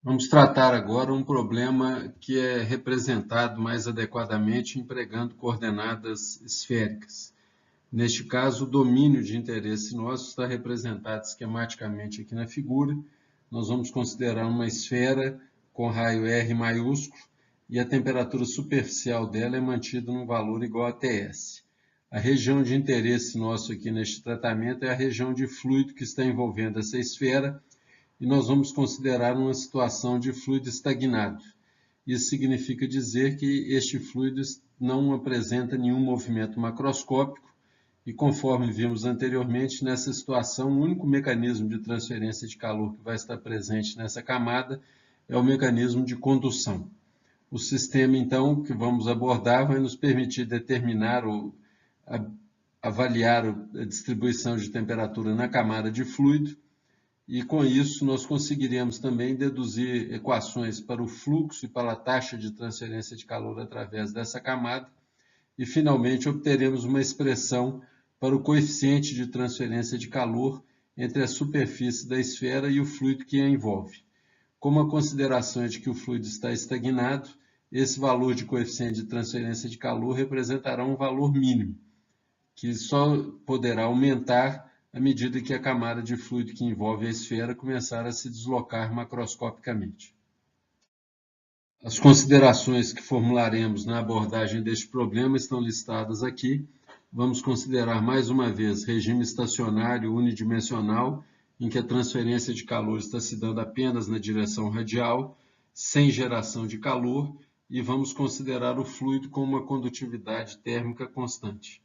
Vamos tratar agora um problema que é representado mais adequadamente empregando coordenadas esféricas. Neste caso, o domínio de interesse nosso está representado esquematicamente aqui na figura. Nós vamos considerar uma esfera com raio R maiúsculo e a temperatura superficial dela é mantida num valor igual a Ts. A região de interesse nosso aqui neste tratamento é a região de fluido que está envolvendo essa esfera, e nós vamos considerar uma situação de fluido estagnado. Isso significa dizer que este fluido não apresenta nenhum movimento macroscópico e, conforme vimos anteriormente, nessa situação, o único mecanismo de transferência de calor que vai estar presente nessa camada é o mecanismo de condução. O sistema, então, que vamos abordar vai nos permitir determinar ou avaliar a distribuição de temperatura na camada de fluido, e com isso nós conseguiríamos também deduzir equações para o fluxo e para a taxa de transferência de calor através dessa camada, e finalmente obteremos uma expressão para o coeficiente de transferência de calor entre a superfície da esfera e o fluido que a envolve. Como a consideração é de que o fluido está estagnado, esse valor de coeficiente de transferência de calor representará um valor mínimo, que só poderá aumentar à medida que a camada de fluido que envolve a esfera começar a se deslocar macroscopicamente. As considerações que formularemos na abordagem deste problema estão listadas aqui. Vamos considerar mais uma vez regime estacionário unidimensional, em que a transferência de calor está se dando apenas na direção radial, sem geração de calor, e vamos considerar o fluido com uma condutividade térmica constante.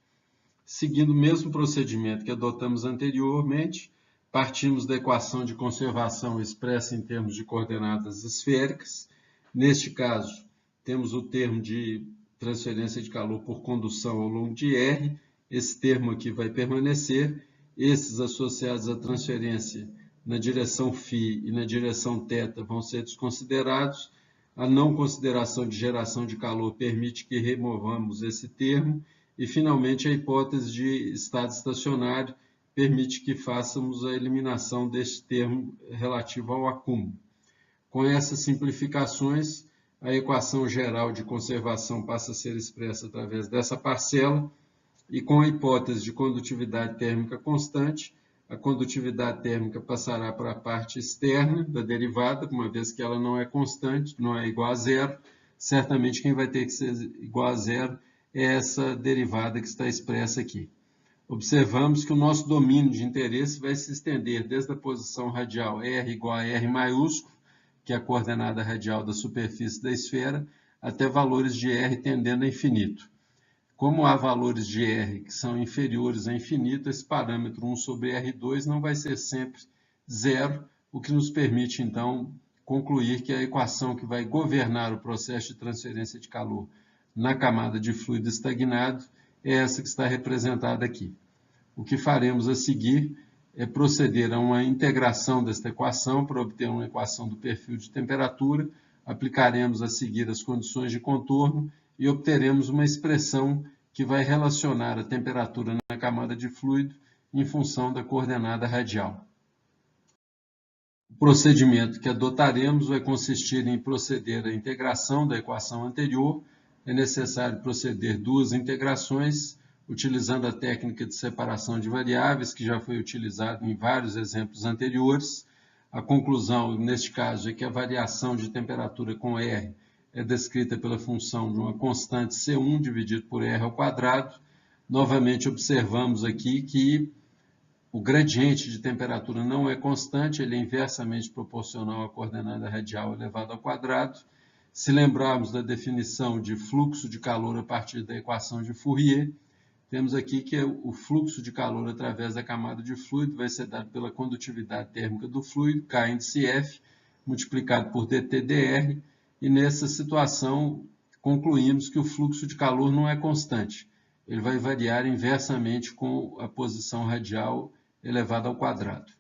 Seguindo o mesmo procedimento que adotamos anteriormente, partimos da equação de conservação expressa em termos de coordenadas esféricas. Neste caso, temos o termo de transferência de calor por condução ao longo de R. Esse termo aqui vai permanecer. Esses associados à transferência na direção φ e na direção θ vão ser desconsiderados. A não consideração de geração de calor permite que removamos esse termo. E, finalmente, a hipótese de estado estacionário permite que façamos a eliminação deste termo relativo ao acúmulo. Com essas simplificações, a equação geral de conservação passa a ser expressa através dessa parcela, e com a hipótese de condutividade térmica constante, a condutividade térmica passará para a parte externa da derivada, uma vez que ela não é constante, não é igual a zero. Certamente quem vai ter que ser igual a zero é essa derivada que está expressa aqui. Observamos que o nosso domínio de interesse vai se estender desde a posição radial R igual a R maiúsculo, que é a coordenada radial da superfície da esfera, até valores de R tendendo a infinito. Como há valores de R que são inferiores a infinito, esse parâmetro 1 sobre R2 não vai ser sempre zero, o que nos permite, então, concluir que a equação que vai governar o processo de transferência de calor na camada de fluido estagnado é essa que está representada aqui. O que faremos a seguir é proceder a uma integração desta equação para obter uma equação do perfil de temperatura, aplicaremos a seguir as condições de contorno e obteremos uma expressão que vai relacionar a temperatura na camada de fluido em função da coordenada radial. O procedimento que adotaremos vai consistir em proceder à integração da equação anterior. É necessário proceder duas integrações, utilizando a técnica de separação de variáveis, que já foi utilizada em vários exemplos anteriores. A conclusão, neste caso, é que a variação de temperatura com R é descrita pela função de uma constante C1 dividido por R ao quadrado. Novamente, observamos aqui que o gradiente de temperatura não é constante, ele é inversamente proporcional à coordenada radial elevada ao quadrado. Se lembrarmos da definição de fluxo de calor a partir da equação de Fourier, temos aqui que o fluxo de calor através da camada de fluido vai ser dado pela condutividade térmica do fluido, K índice F, multiplicado por dT/dr, e nessa situação concluímos que o fluxo de calor não é constante. Ele vai variar inversamente com a posição radial elevada ao quadrado.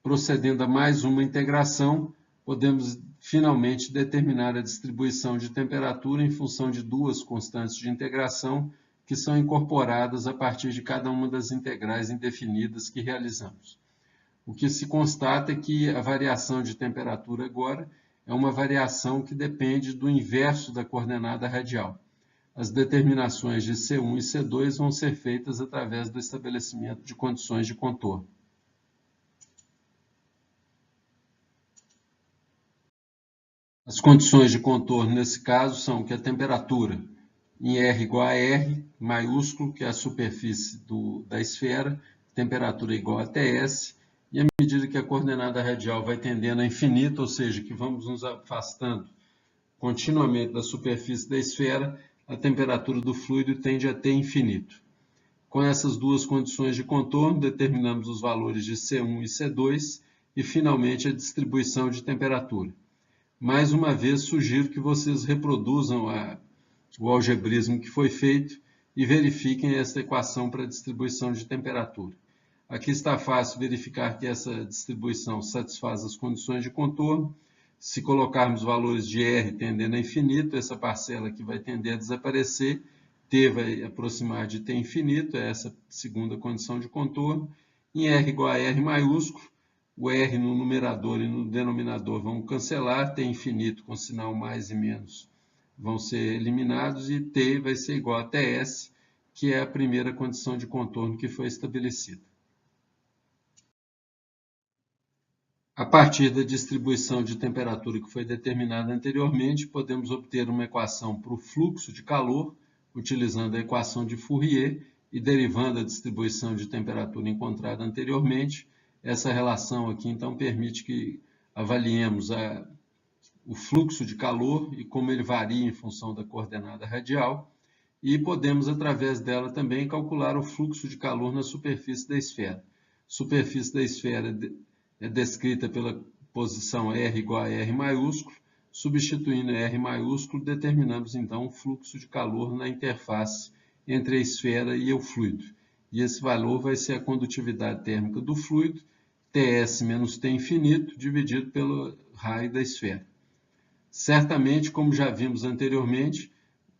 Procedendo a mais uma integração, podemos finalmente determinar a distribuição de temperatura em função de duas constantes de integração que são incorporadas a partir de cada uma das integrais indefinidas que realizamos. O que se constata é que a variação de temperatura agora é uma variação que depende do inverso da coordenada radial. As determinações de C1 e C2 vão ser feitas através do estabelecimento de condições de contorno. As condições de contorno, nesse caso, são que a temperatura em R igual a R, maiúsculo, que é a superfície da esfera, temperatura igual a TS, e à medida que a coordenada radial vai tendendo a infinito, ou seja, que vamos nos afastando continuamente da superfície da esfera, a temperatura do fluido tende a T infinito. Com essas duas condições de contorno, determinamos os valores de C1 e C2 e, finalmente, a distribuição de temperatura. Mais uma vez, sugiro que vocês reproduzam o algebrismo que foi feito e verifiquem esta equação para a distribuição de temperatura. Aqui está fácil verificar que essa distribuição satisfaz as condições de contorno. Se colocarmos valores de R tendendo a infinito, essa parcela aqui vai tender a desaparecer, T vai aproximar de T infinito, é essa segunda condição de contorno. Em R igual a R maiúsculo, o R no numerador e no denominador vão cancelar, T infinito com sinal mais e menos vão ser eliminados e T vai ser igual a TS, que é a primeira condição de contorno que foi estabelecida. A partir da distribuição de temperatura que foi determinada anteriormente, podemos obter uma equação para o fluxo de calor, utilizando a equação de Fourier e derivando a distribuição de temperatura encontrada anteriormente. Essa relação aqui, então, permite que avaliemos o fluxo de calor e como ele varia em função da coordenada radial, e podemos, através dela, também calcular o fluxo de calor na superfície da esfera. Superfície da esfera é descrita pela posição R igual a R maiúsculo. Substituindo R maiúsculo, determinamos então o fluxo de calor na interface entre a esfera e o fluido. E esse valor vai ser a condutividade térmica do fluido, Ts menos T infinito, dividido pelo raio da esfera. Certamente, como já vimos anteriormente,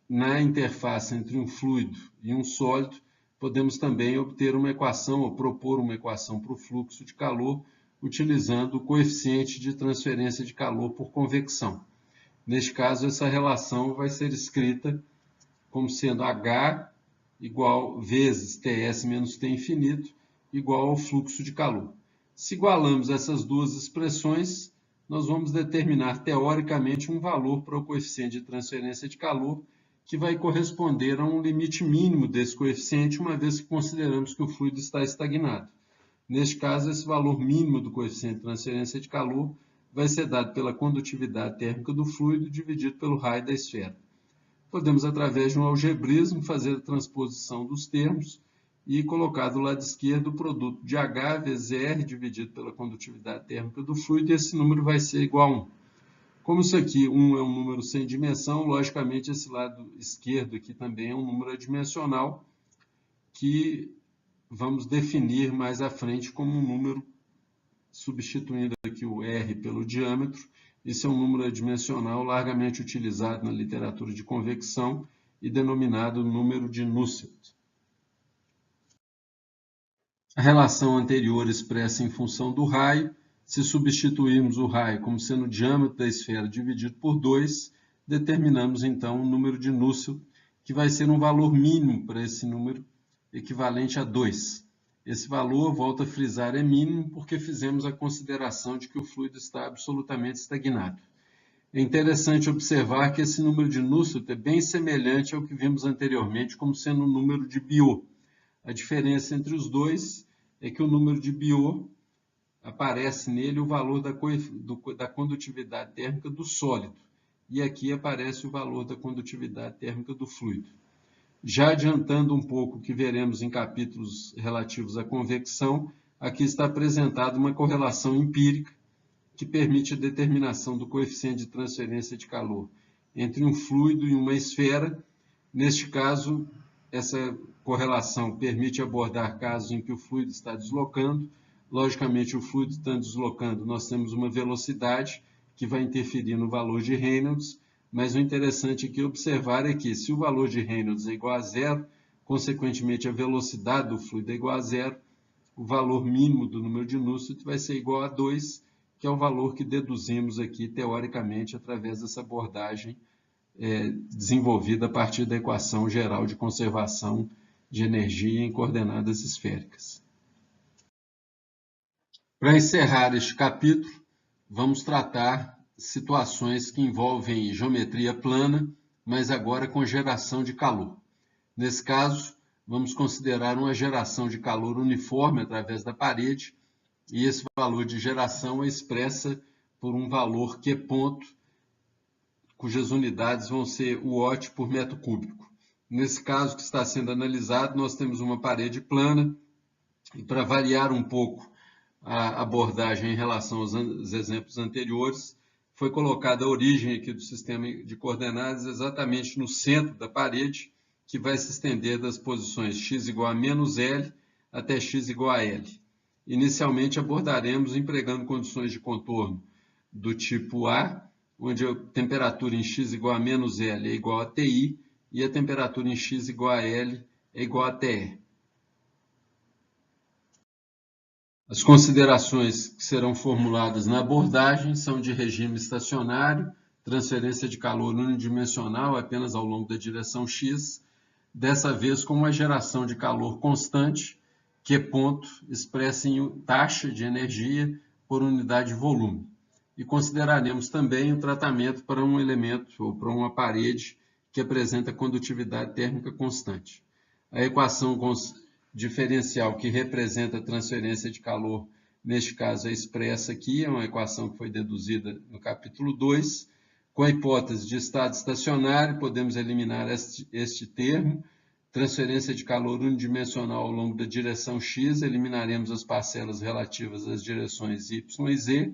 na interface entre um fluido e um sólido, podemos também obter uma equação ou propor uma equação para o fluxo de calor, utilizando o coeficiente de transferência de calor por convecção. Neste caso, essa relação vai ser escrita como sendo H igual vezes Ts menos T infinito igual ao fluxo de calor. Se igualamos essas duas expressões, nós vamos determinar teoricamente um valor para o coeficiente de transferência de calor, que vai corresponder a um limite mínimo desse coeficiente, uma vez que consideramos que o fluido está estagnado. Neste caso, esse valor mínimo do coeficiente de transferência de calor vai ser dado pela condutividade térmica do fluido dividido pelo raio da esfera. Podemos, através de um algebrismo, fazer a transposição dos termos e colocar do lado esquerdo o produto de H vezes R dividido pela condutividade térmica do fluido, e esse número vai ser igual a 1. Como isso aqui, 1 é um número sem dimensão, logicamente esse lado esquerdo aqui também é um número adimensional, que vamos definir mais à frente como um número, substituindo aqui o R pelo diâmetro. Esse é um número adimensional largamente utilizado na literatura de convecção e denominado número de Nusselt. A relação anterior expressa em função do raio. Se substituirmos o raio como sendo o diâmetro da esfera dividido por 2, determinamos então o número de Nusselt, que vai ser um valor mínimo para esse número, equivalente a 2. Esse valor, volto a frisar, é mínimo porque fizemos a consideração de que o fluido está absolutamente estagnado. É interessante observar que esse número de Nusselt é bem semelhante ao que vimos anteriormente como sendo o número de Biot. A diferença entre os dois é que o número de Biot aparece nele o valor da condutividade térmica do sólido, e aqui aparece o valor da condutividade térmica do fluido. Já adiantando um pouco o que veremos em capítulos relativos à convecção, aqui está apresentada uma correlação empírica que permite a determinação do coeficiente de transferência de calor entre um fluido e uma esfera. Neste caso, essa correlação permite abordar casos em que o fluido está deslocando. Logicamente, o fluido estando deslocando, nós temos uma velocidade que vai interferir no valor de Reynolds, mas o interessante aqui observar é que, se o valor de Reynolds é igual a zero, consequentemente a velocidade do fluido é igual a zero, o valor mínimo do número de Nusselt vai ser igual a 2, que é o valor que deduzimos aqui, teoricamente, através dessa abordagem desenvolvida a partir da equação geral de conservação de energia em coordenadas esféricas. Para encerrar este capítulo, vamos tratar situações que envolvem geometria plana, mas agora com geração de calor. Nesse caso, vamos considerar uma geração de calor uniforme através da parede, e esse valor de geração é expressa por um valor Q ponto, cujas unidades vão ser o watt por metro cúbico. Nesse caso que está sendo analisado, nós temos uma parede plana, e para variar um pouco a abordagem em relação aos exemplos anteriores, foi colocada a origem aqui do sistema de coordenadas exatamente no centro da parede, que vai se estender das posições x igual a menos L até x igual a L. Inicialmente abordaremos empregando condições de contorno do tipo A, onde a temperatura em x igual a menos L é igual a TI e a temperatura em x igual a L é igual a TE. As considerações que serão formuladas na abordagem são de regime estacionário, transferência de calor unidimensional apenas ao longo da direção x, dessa vez com uma geração de calor constante, Q ponto, expressa em taxa de energia por unidade de volume. E consideraremos também o tratamento para um elemento ou para uma parede que apresenta condutividade térmica constante. A equação diferencial que representa a transferência de calor, neste caso é expressa aqui, é uma equação que foi deduzida no capítulo 2. Com a hipótese de estado estacionário, podemos eliminar este termo. Transferência de calor unidimensional ao longo da direção x, eliminaremos as parcelas relativas às direções y e z.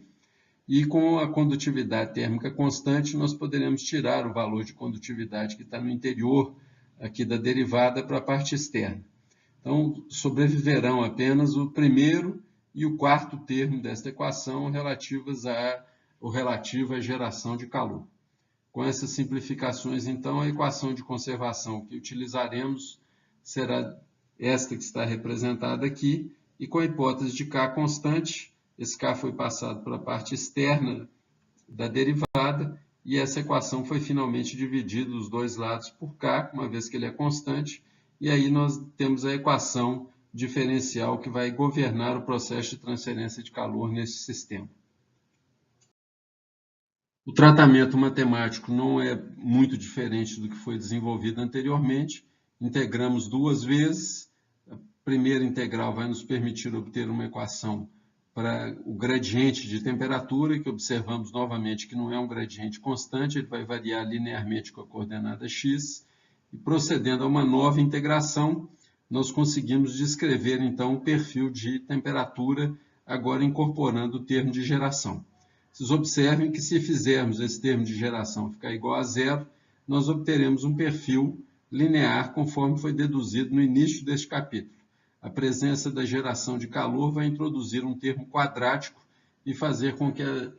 E com a condutividade térmica constante, nós poderemos tirar o valor de condutividade que está no interior aqui da derivada para a parte externa. Então, sobreviverão apenas o primeiro e o quarto termo desta equação relativo à geração de calor. Com essas simplificações, então, a equação de conservação que utilizaremos será esta que está representada aqui, e com a hipótese de K constante, esse K foi passado para a parte externa da derivada, e essa equação foi finalmente dividida os dois lados por K, uma vez que ele é constante, e aí nós temos a equação diferencial que vai governar o processo de transferência de calor nesse sistema. O tratamento matemático não é muito diferente do que foi desenvolvido anteriormente. Integramos duas vezes. A primeira integral vai nos permitir obter uma equação para o gradiente de temperatura, que observamos novamente que não é um gradiente constante, ele vai variar linearmente com a coordenada x. E procedendo a uma nova integração, nós conseguimos descrever então o perfil de temperatura, agora incorporando o termo de geração. Vocês observem que se fizermos esse termo de geração ficar igual a zero, nós obteremos um perfil linear, conforme foi deduzido no início deste capítulo. A presença da geração de calor vai introduzir um termo quadrático e fazer com que a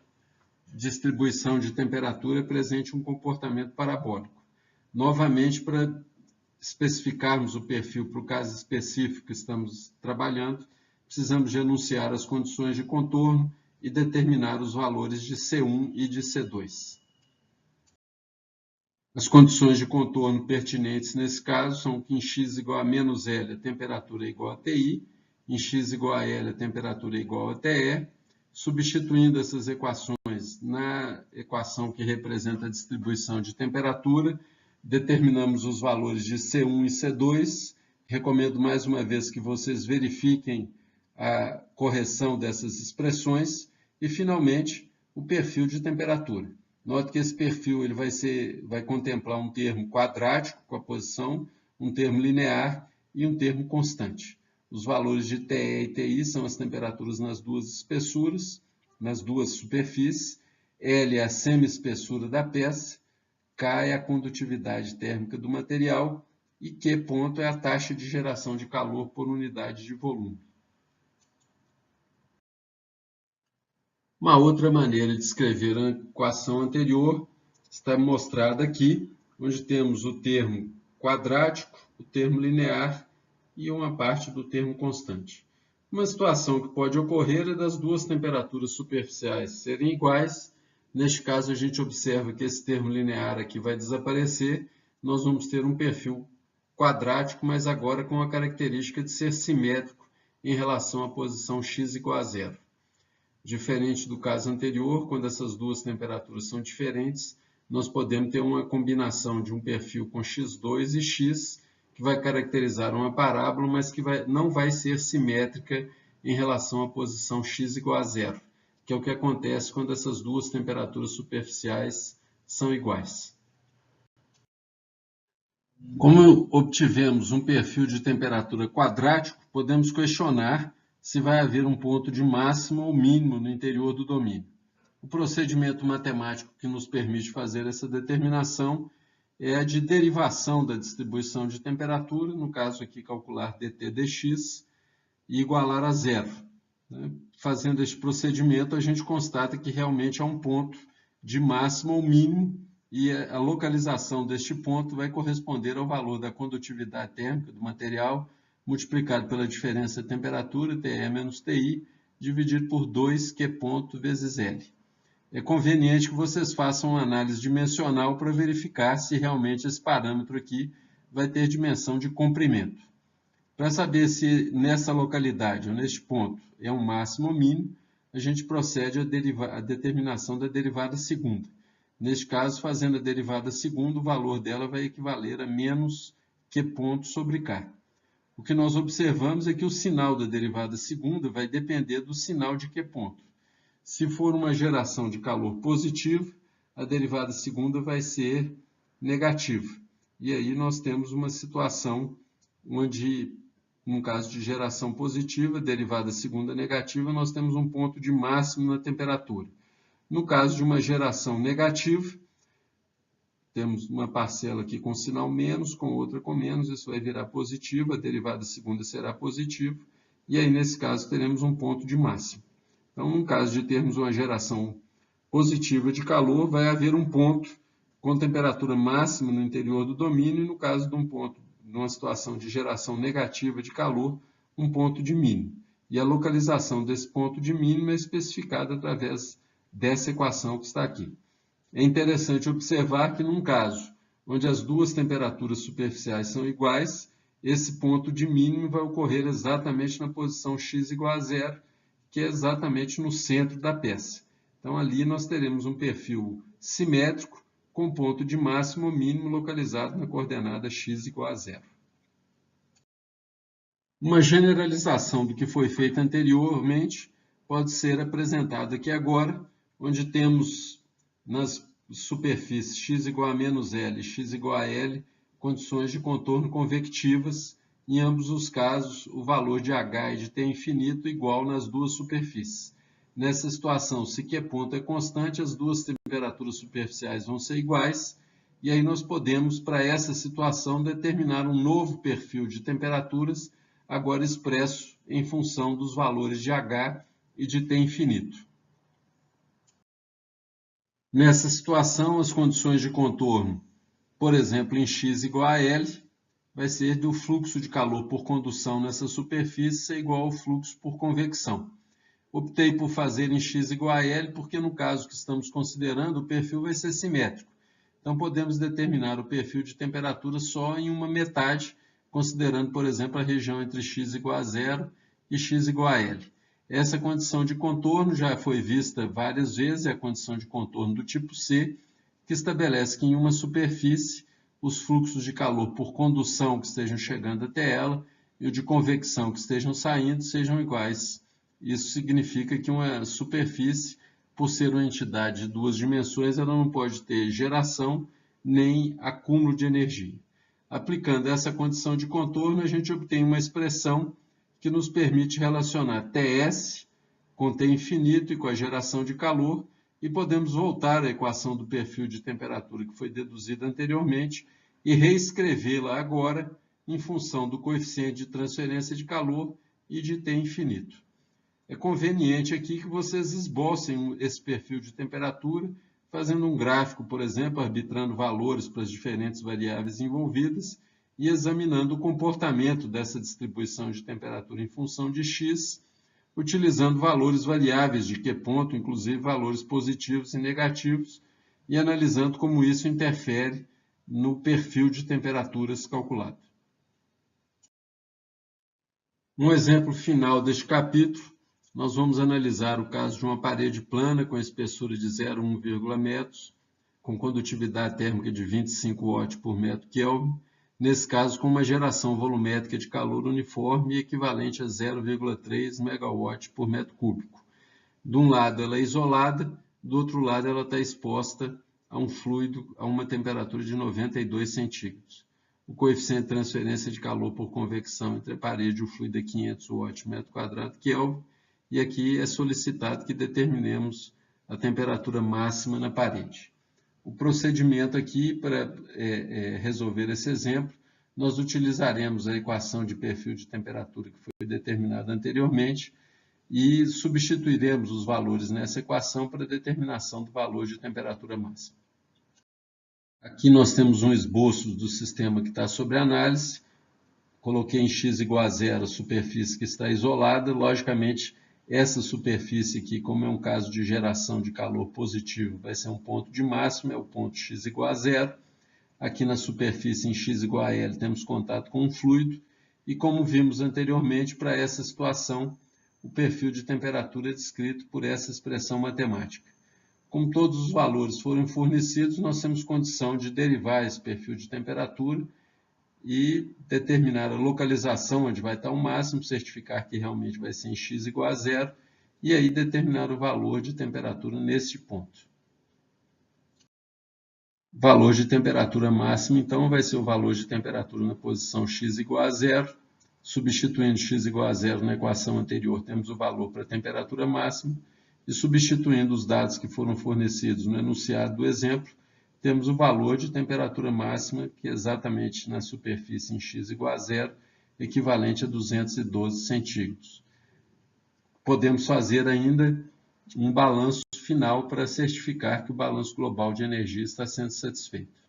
distribuição de temperatura apresente um comportamento parabólico. Novamente, para especificarmos o perfil para o caso específico que estamos trabalhando, precisamos de enunciar as condições de contorno e determinar os valores de C1 e de C2. As condições de contorno pertinentes nesse caso são que em x igual a menos L a temperatura é igual a TI, em x igual a L a temperatura é igual a TE, substituindo essas equações na equação que representa a distribuição de temperatura, determinamos os valores de C1 e C2. Recomendo mais uma vez que vocês verifiquem a correção dessas expressões e, finalmente, o perfil de temperatura. Note que esse perfil ele vai contemplar um termo quadrático com a posição, um termo linear e um termo constante. Os valores de TE e TI são as temperaturas nas duas espessuras, nas duas superfícies. L é a semi-espessura da peça, K é a condutividade térmica do material e Q ponto é a taxa de geração de calor por unidade de volume. Uma outra maneira de escrever a equação anterior está mostrada aqui, onde temos o termo quadrático, o termo linear e uma parte do termo constante. Uma situação que pode ocorrer é das duas temperaturas superficiais serem iguais. Neste caso, a gente observa que esse termo linear aqui vai desaparecer. Nós vamos ter um perfil quadrático, mas agora com a característica de ser simétrico em relação à posição x igual a zero. Diferente do caso anterior, quando essas duas temperaturas são diferentes, nós podemos ter uma combinação de um perfil com x2 e x, que vai caracterizar uma parábola, mas que não vai ser simétrica em relação à posição x igual a zero, que é o que acontece quando essas duas temperaturas superficiais são iguais. Como obtivemos um perfil de temperatura quadrático, podemos questionar se vai haver um ponto de máximo ou mínimo no interior do domínio. O procedimento matemático que nos permite fazer essa determinação é a de derivação da distribuição de temperatura, no caso aqui calcular dt dx, e igualar a zero. Fazendo este procedimento, a gente constata que realmente há um ponto de máximo ou mínimo, e a localização deste ponto vai corresponder ao valor da condutividade térmica do material, multiplicado pela diferença de temperatura, TE menos TI, dividido por 2 Q ponto vezes L. É conveniente que vocês façam uma análise dimensional para verificar se realmente esse parâmetro aqui vai ter dimensão de comprimento. Para saber se nessa localidade ou neste ponto é um máximo ou mínimo, a gente procede à determinação da derivada segunda. Neste caso, fazendo a derivada segunda, o valor dela vai equivaler a menos Q ponto sobre K. O que nós observamos é que o sinal da derivada segunda vai depender do sinal de Q ponto. Se for uma geração de calor positivo, a derivada segunda vai ser negativa. E aí nós temos uma situação onde, no caso de geração positiva, derivada segunda negativa, nós temos um ponto de máximo na temperatura. No caso de uma geração negativa, temos uma parcela aqui com sinal menos, com outra com menos, isso vai virar positivo, a derivada segunda será positiva, e aí nesse caso teremos um ponto de máximo. Então, no caso de termos uma geração positiva de calor, vai haver um ponto com temperatura máxima no interior do domínio, e no caso de um ponto, numa situação de geração negativa de calor, um ponto de mínimo. E a localização desse ponto de mínimo é especificada através dessa equação que está aqui. É interessante observar que, num caso onde as duas temperaturas superficiais são iguais, esse ponto de mínimo vai ocorrer exatamente na posição x igual a zero, que é exatamente no centro da peça. Então, ali nós teremos um perfil simétrico com ponto de máximo ou mínimo localizado na coordenada x igual a zero. Uma generalização do que foi feito anteriormente pode ser apresentada aqui agora, onde temos nas superfícies x igual a menos L e x igual a L condições de contorno convectivas. Em ambos os casos, o valor de H e de T infinito igual nas duas superfícies. Nessa situação, se Q ponto é constante, as duas temperaturas superficiais vão ser iguais, e aí nós podemos, para essa situação, determinar um novo perfil de temperaturas, agora expresso em função dos valores de H e de T infinito. Nessa situação, as condições de contorno, por exemplo, em x igual a L, vai ser do fluxo de calor por condução nessa superfície ser igual ao fluxo por convecção. Optei por fazer em x igual a L porque, no caso que estamos considerando, o perfil vai ser simétrico. Então, podemos determinar o perfil de temperatura só em uma metade, considerando, por exemplo, a região entre x igual a zero e x igual a L. Essa condição de contorno já foi vista várias vezes, é a condição de contorno do tipo C, que estabelece que em uma superfície os fluxos de calor por condução que estejam chegando até ela e o de convecção que estejam saindo sejam iguais. Isso significa que uma superfície, por ser uma entidade de duas dimensões, ela não pode ter geração nem acúmulo de energia. Aplicando essa condição de contorno, a gente obtém uma expressão que nos permite relacionar Ts com T infinito e com a geração de calor, e podemos voltar à equação do perfil de temperatura que foi deduzida anteriormente e reescrevê-la agora em função do coeficiente de transferência de calor e de T infinito. É conveniente aqui que vocês esbocem esse perfil de temperatura, fazendo um gráfico, por exemplo, arbitrando valores para as diferentes variáveis envolvidas e examinando o comportamento dessa distribuição de temperatura em função de x utilizando valores variáveis de Q ponto, inclusive valores positivos e negativos, e analisando como isso interfere no perfil de temperaturas calculado. Um exemplo final deste capítulo, nós vamos analisar o caso de uma parede plana com espessura de 0,1 metros, com condutividade térmica de 25 watts por metro Kelvin, nesse caso com uma geração volumétrica de calor uniforme equivalente a 0,3 megawatt por metro cúbico. De um lado ela é isolada, do outro lado ela está exposta a um fluido a uma temperatura de 92 centígrados. O coeficiente de transferência de calor por convecção entre a parede e o fluido é 500 watts por metro quadrado Kelvin, e aqui é solicitado que determinemos a temperatura máxima na parede. O procedimento aqui para resolver esse exemplo, nós utilizaremos a equação de perfil de temperatura que foi determinada anteriormente e substituiremos os valores nessa equação para a determinação do valor de temperatura máxima. Aqui nós temos um esboço do sistema que está sob análise. Coloquei em x igual a 0 a superfície que está isolada. Logicamente, essa superfície aqui, como é um caso de geração de calor positivo, vai ser um ponto de máxima, é o ponto x igual a 0. Aqui na superfície, em x igual a L, temos contato com um fluido. E como vimos anteriormente, para essa situação, o perfil de temperatura é descrito por essa expressão matemática. Como todos os valores foram fornecidos, nós temos condição de derivar esse perfil de temperatura e determinar a localização onde vai estar o máximo, certificar que realmente vai ser em x igual a 0, e aí determinar o valor de temperatura neste ponto. O valor de temperatura máxima, então, vai ser o valor de temperatura na posição x igual a 0. Substituindo x igual a 0 na equação anterior, temos o valor para a temperatura máxima. E substituindo os dados que foram fornecidos no enunciado do exemplo, temos o valor de temperatura máxima, que é exatamente na superfície em x igual a 0, equivalente a 212 centígrados. Podemos fazer ainda um balanço final para certificar que o balanço global de energia está sendo satisfeito.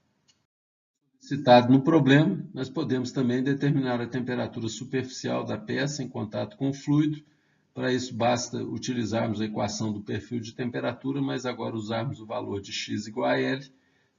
Citado no problema, nós podemos também determinar a temperatura superficial da peça em contato com o fluido. Para isso, basta utilizarmos a equação do perfil de temperatura, mas agora usarmos o valor de x igual a L.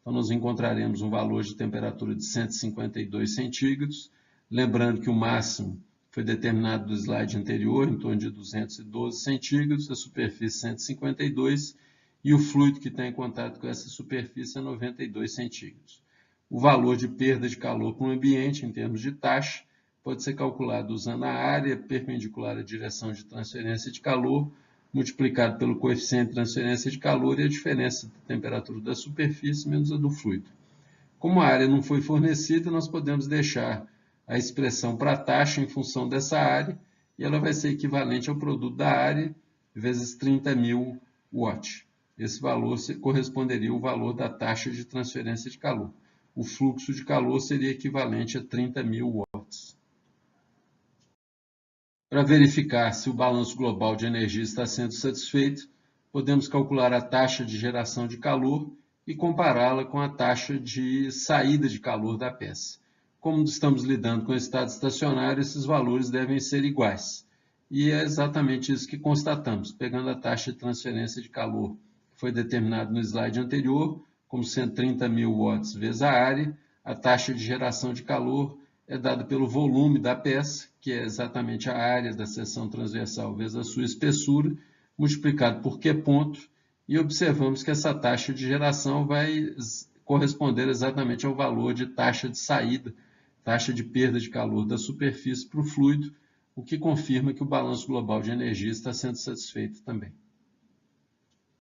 Então, nós encontraremos um valor de temperatura de 152 centígrados. Lembrando que o máximo foi determinado no slide anterior, em torno de 212 centígrados, a superfície 152, e o fluido que está em contato com essa superfície é 92 centígrados. O valor de perda de calor para o ambiente, em termos de taxa, pode ser calculado usando a área perpendicular à direção de transferência de calor, multiplicado pelo coeficiente de transferência de calor e a diferença da temperatura da superfície menos a do fluido. Como a área não foi fornecida, nós podemos deixar a expressão para a taxa em função dessa área, e ela vai ser equivalente ao produto da área vezes 30.000 watts. Esse valor corresponderia ao valor da taxa de transferência de calor. O fluxo de calor seria equivalente a 30.000 watts. Para verificar se o balanço global de energia está sendo satisfeito, podemos calcular a taxa de geração de calor e compará-la com a taxa de saída de calor da peça. Como estamos lidando com estado estacionário, esses valores devem ser iguais. E é exatamente isso que constatamos, pegando a taxa de transferência de calor que foi determinada no slide anterior, como sendo 30.000 watts vezes a área, a taxa de geração de calor é dada pelo volume da peça, que é exatamente a área da seção transversal vezes a sua espessura, multiplicado por Q ponto, e observamos que essa taxa de geração vai corresponder exatamente ao valor de taxa de saída, taxa de perda de calor da superfície para o fluido, o que confirma que o balanço global de energia está sendo satisfeito também.